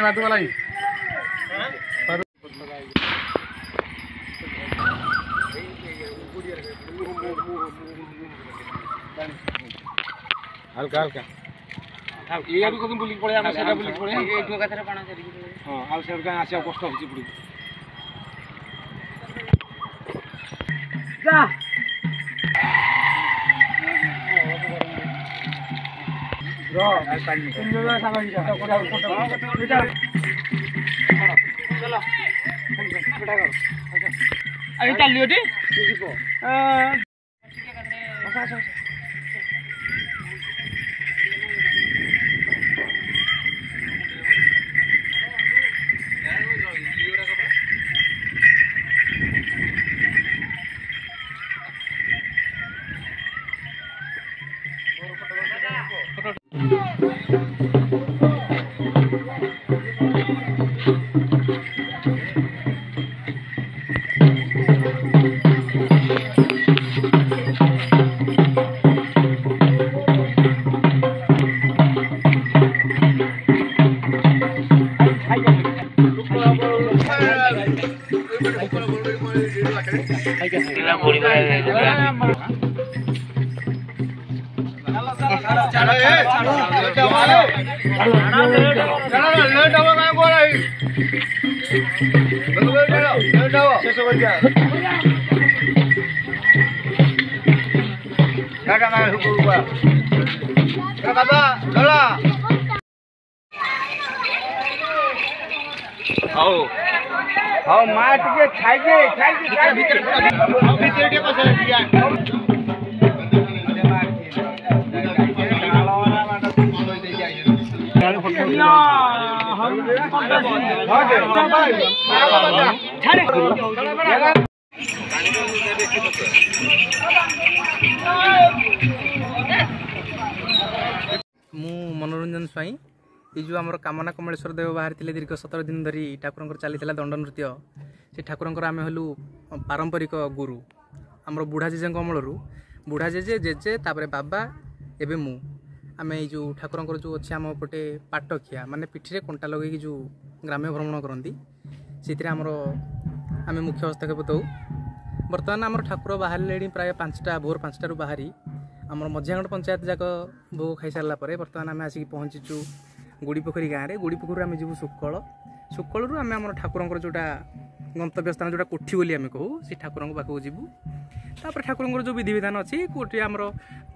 मधुबलाई हल्का हल्का ये भी कदम बुलिक पड़े हम सेटा बुलिक पड़े ए ठोका थरे पाना चली हां आ सेट का आसे कष्ट होची पड़ी जा ब्रो पानी तुम जो सांगा जा कोटा बेटा चलो बेटा करो अभी चलियो टी देखो अच्छा हां मार के खाइके भीतर भीतर के पास दिया मु मनोरंजन स्वाई ये जो आम कामना कमलेश्वर देव बाहरी दीर्घ 17 दिन धरी ठाकुर चली दंड नृत्य से ठाकुर आम हलु पारंपरिक गुरु आम बुढ़ा जेजे अमल बुढ़ा जेजे जेजे तापर बाबा एवं मु आम जो ठाकुर जो अच्छे आम पटे पाटखिया माने पिठी कंटा लगे जो ग्राम्य भ्रमण करती से आम मुख्य हस्तक्षेप दौ बर्तमान आम ठाकुर बाहर प्राय 5टा भोर 5टारू बाहरी आम मझियागढ़ पंचायत जाक भोग खाई सारा बर्तमान आम आसिक पहुँचीचु गुड़ी पोखरी गाँव में गुड़ी पोखर आम जीवु सुकल सुकलू आम ठाकुर जोटा गंतव्य स्थान जोटा कोठी बोली आम कहू से ठाकुर पाखक जीवु तापर ठाकुर जो विधि विधान अच्छी कोटी आम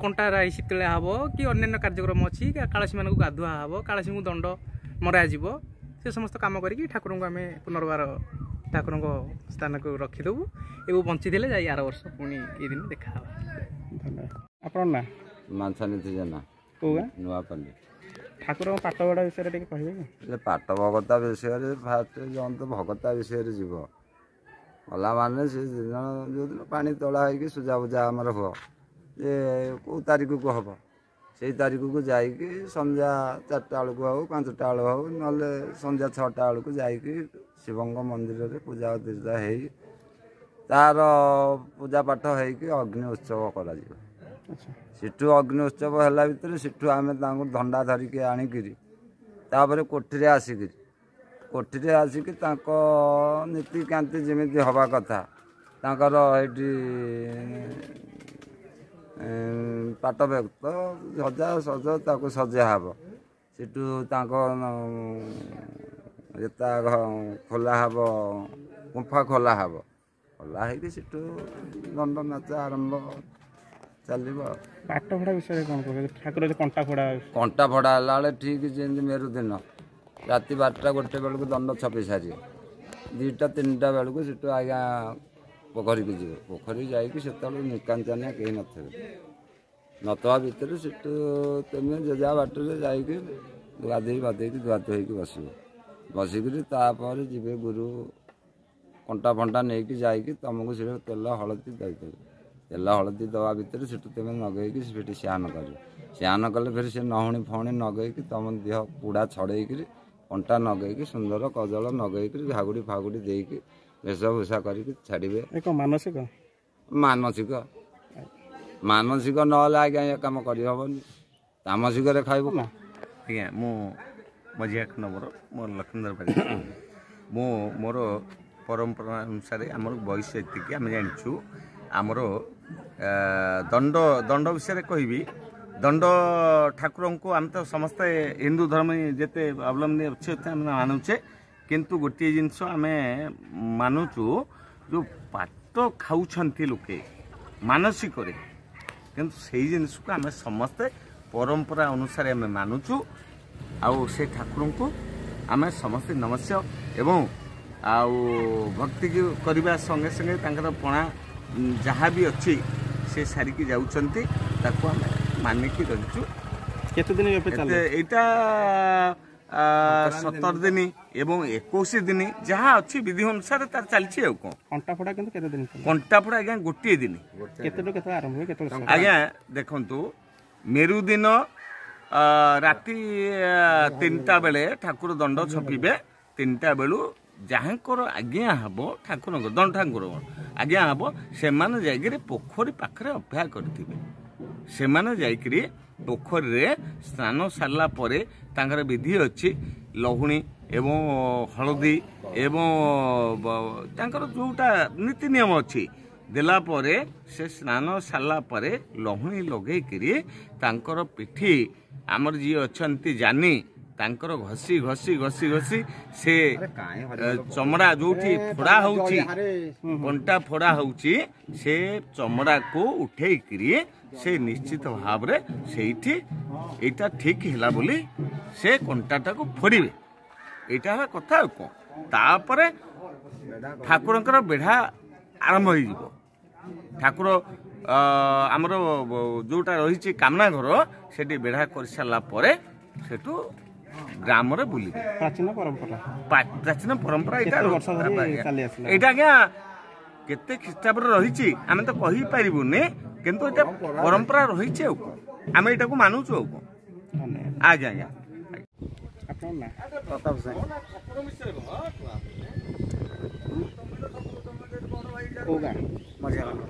कंटा राई शीतला हम कि अन्य कार्यक्रम अच्छी कालसी मान गाधुआ हम कालसी को दंड मराज से समस्त कम करके ठाकुर को आम पुनर्बार ठाकुर स्थान को रखीदेवु एवं बंची थे जा आर वर्ष पुणी ये दिन देखा आपन ना मानसानीति जेना नुआपल्ली ठाकुर पाठगढ़ा विषय टे कहे पाठ भगता विषय फास्ट जंत भगता विषय जीव गला मान से दिन जो दिन पानी तला हो सुजा बुझा आमर हो जे कौ तारीख को हम से तारीख को जाकि संध्या 4टा बेलू हो 5टा बेलू हो ना संध्या 6टा बेलू जाकि शिवंग मंदिर में पूजा अर्चा हो तार पूजा पाठ हो अग्नि उत्सव कर सिठू अग्नि उत्सव है भितर सिठू आम धंडा धरिकी आणिकी कोठी आसिक कोठी आसिक नीतिकांति जमी हवा कथा तांकर पाट व्यक्त सजा सज ताको सजा हब सिठू एता खोला हब गुंफा खोला हब खोला हो सिठू दंड नाच आरंभ चलो पाठ फोड़ा विषय कौन कह ठाकुर कंटा फोड़ा है ठीक जमी मेरु दिन राति 12टा 1 बेलू दंड छपी सारी 2टा 3टा बेलू से आज्ञा पोखरी की जीव पोखरी जाते निकांचनिया कहीं नथवा भितर से तुम जेजा बाट जाकि गाधे बाधे धुआधु हो बसिक जी गुरु कंटा फंटा नहीं कि तुमको से तेल हलदी देते तेल हलदी दवा भितर से तुम नगेकी से स्यान कर स्यान कले फिर से नहुणी फहुणी नगेकी तुम देह पुड़ा छड़ेक कंटा नगेकी सुंदर कजल नगेक झागुड़ी फागुड़ी देकी वेशभूषा करके छाड़े मानसिक मानसिक मानसिक ना आज्ञा ये कम करहबनी तामसिक खाइब आज्ञा मु मझिया खंडवर मोर लक्ष्मण पाली मु मोर परंपरा अनुसार आम बयस एति आम जाचु आमर दंड दंड विषय कहबी दंड ठाकुर को आम तो समस्ते हिंदू धर्म जिते अवलंबी अच्छे मानुचे किंतु गोटे जिनस आम मानुचु जो पाट खाऊछंती लोके मानसिक किंतु से जिनस को आम समस्ते परंपरा अनुसार आम मानुचु आउ से ठाकुर को आम समस्ते नमस्या एवं आउ भक्ति करने संगे संगे तांकर पणा जहाँ भी अच्छी से सारिकी जाउछंती ताको आम मानिकी रहिचु केते दिन एटा 17 दिन एवं 21 दिन जहाँ अच्छी विधि अनुसार तार चलछि आ को कंटा फोड़ा किंतु केते दिन कंटा फोड़ा आज्ञा गोटे दिन केते आरंभ होय केते आज्ञा देखंतु मेरु दिन राति 3टा बेले ठाकुर दंड छपिबे 3टा बेलू जहाँकर आज्ञा हम ठाकुर दंड ठाकुर आज्ञा हम से जाकि पोखरी पाखे अपेक्षा करेंगे से जाकि पोखरी रे स्नान सारा परे तांकर विधि अच्छी लहुणी एवं हलदी एवं तांकर जोटा नीति नियम अच्छी देला परे से स्नान सारा परे लहुणी लगेकरी तांकर पिठी आमर जी अच्छी जानी तांकर घसी घसी घसी घसी से चमड़ा जो फोड़ा होउची कंटा फोड़ा होउची से चमड़ा को उठेकरी से निश्चित भाव रे सेठी एटा ठीक हैला बोली से कंटाटा को फोड़िबे एटा है कथा को तापरे ठाकुरंकर बेढ़ा आरंभ होई जिवो ठाकुर आमर जोटा रही कामना घर से बेढ़ा कर सारा परे सेठू ग्राम रे बुली प्राचीन परंपरा एटा क्या केते ख्रीष्टाब्द रही आम तो कही पारिबुनी किंतु एटा परंपरा रही आम एटा को मानुचु आज्ञा आज्ञा ଆପଣଙ୍କ ନାଁ? ପ୍ରତାପ ସାହି। କୋଉ ଗାଁ? ମଝିଆ ଖଣ୍ଡ।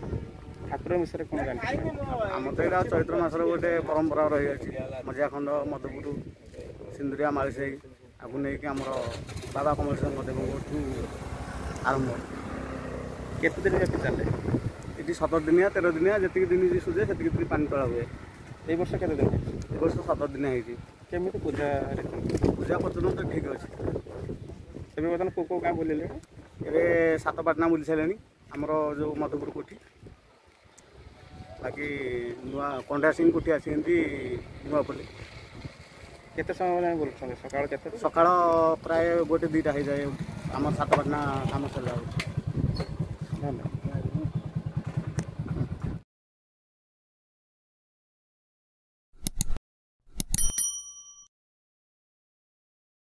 ଠାକୁରଙ୍କ ବିଷୟରେ କ'ଣ ଜାଣିଛନ୍ତି? ଆମର ତ ଏଇଟା ଚୈତ୍ର ମାସର ଗୋଟେ ପରମ୍ପରା ରହିଅଛି। ମଝିଆ ଖଣ୍ଡ, ମଧୁପୁର, ସିନ୍ଦୁରିଆ, ମାଳିସାହି ଆକୁ ନେଇକି ଆମର ବାବା କମଳେଶ୍ୱର ଦେବଙ୍କଠୁ ଆରମ୍ଭ। କେତେ ଦିନ ବ୍ୟାପୀ ଚାଲେ? ଏଠି 17 ଦିନିଆ 13 ଦିନିଆ ଯେତିକି ଦିନ ସୁଝେ ସେତିକି ଦିନ ପାଣି ତୋଳା ହୁଏ। ଏଇ ବର୍ଷ କେତେ ଦିନ? ଏ ବର୍ଷ 17 ଦିନିଆ ହେଇଛି। କେମିତି ପୂଜା? ପୂଜା ପର୍ଯ୍ୟନ୍ତ ଠିକ୍ ଅଛି। ଏବେ ବର୍ତ୍ତମାନ କୋଉ ଗାଁ ବୁଲିଲେ? ଏବେ 7 ପାଟନା ବୁଲି ସାରିଲେଣି ଆମର ଯେଉଁ ମଧୁପୁର କୋଠି। ବାକି ନୂଆ କଣ୍ଡା ସିଂ କୋଠି ଆସିଛନ୍ତି ନୂଆପଲ୍ଲୀ। କେତେ ସମୟ ଯାଏଁ ବୁଲୁଛନ୍ତି? ସକାଳ କେତେ? ସକାଳ ପ୍ରାୟ 1-2ଟା ହେଇଯାଏ ଆମର 7 ପାଟନା କାମ ସରିଲା ବେଳକୁ। ଧନ୍ୟବାଦ।